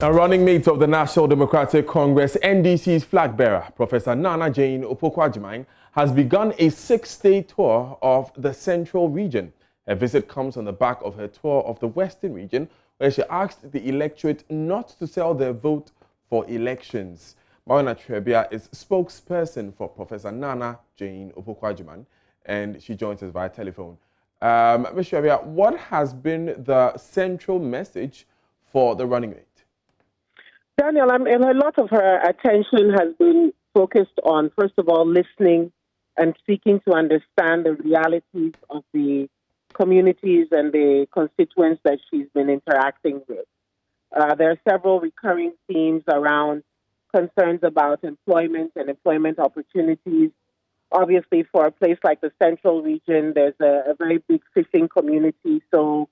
Now, running mate of the National Democratic Congress, NDC's flag bearer, Professor Nana Jane Opoku-Agyeman, has begun a 6-day tour of the Central Region. Her visit comes on the back of her tour of the Western Region, where she asked the electorate not to sell their vote for elections. Mawana Trebia is spokesperson for Professor Nana Jane Opoku-Agyeman, and she joins us via telephone. Ms. Trebia, what has been the central message for the running mate? Daniel, a lot of her attention has been focused on, first of all, listening and seeking to understand the realities of the communities and the constituents that she's been interacting with. There are several recurring themes around concerns about employment and employment opportunities. Obviously, for a place like the Central Region, there's a very big fishing community, so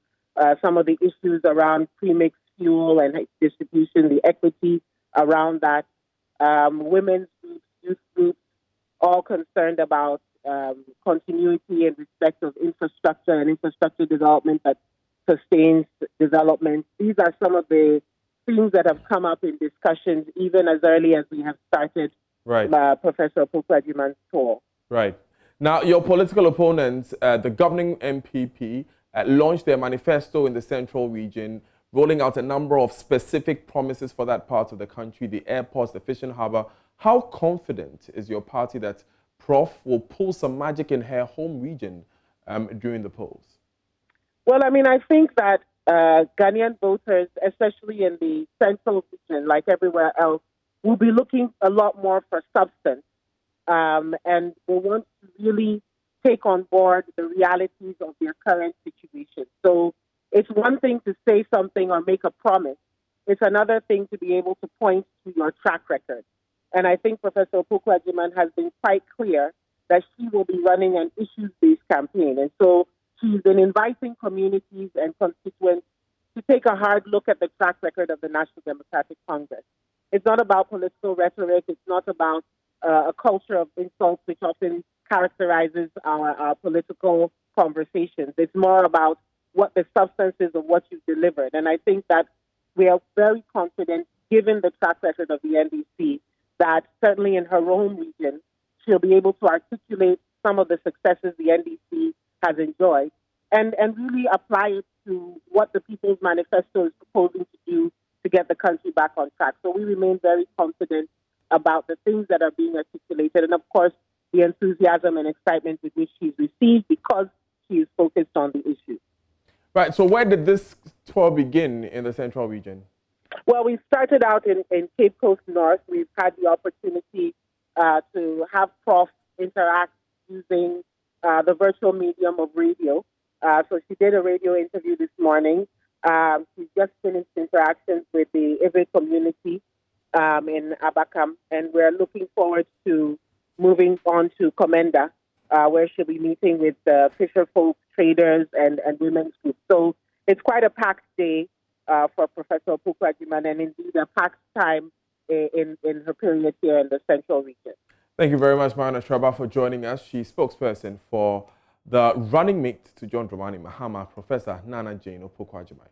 some of the issues around premixed fuel and distribution, the equity around that, women's groups, youth groups, all concerned about continuity in respect of infrastructure and infrastructure development that sustains development. These are some of the things that have come up in discussions even as early as we have started Professor Opoku-Agyeman's tour. Right. Now, your political opponents, the governing MPP, launched their manifesto in the Central Region, rolling out a number of specific promises for that part of the country, the airports, the fishing harbour. How confident is your party that Prof will pull some magic in her home region during the polls? Well, I think that Ghanaian voters, especially in the Central Region, like everywhere else, will be looking a lot more for substance and will want to really take on board the realities of their current situation. So it's one thing to say something or make a promise. It's another thing to be able to point to your track record. And I think Professor Opoku-Agyeman has been quite clear that she will be running an issues-based campaign. And so she's been inviting communities and constituents to take a hard look at the track record of the National Democratic Congress. It's not about political rhetoric. It's not about a culture of insults, which often characterizes our political conversations. It's more about what the substance is of what you've delivered. And I think that we are very confident, given the track record of the NDC, that certainly in her own region, she'll be able to articulate some of the successes the NDC has enjoyed and really apply it to what the People's Manifesto is proposing to do to get the country back on track. So we remain very confident about the things that are being articulated and, of course, the enthusiasm and excitement with which she's received because she is focused on the issue. Right, so where did this tour begin in the Central Region? Well, we started out in Cape Coast North. We've had the opportunity to have Prof interact using the virtual medium of radio. So she did a radio interview this morning. She's just finished interactions with the Ivory community in Abakam, and we're looking forward to moving on to Komenda, where she'll be meeting with fisher folk, traders, and women's groups. So it's quite a packed day for Professor Opoku-Agyeman, and indeed a packed time in her period here in the Central Region. Thank you very much, Mawana Trebia, for joining us. She's spokesperson for the running mate to John Dramani Mahama, Professor Nana Jane Opoku-Agyeman.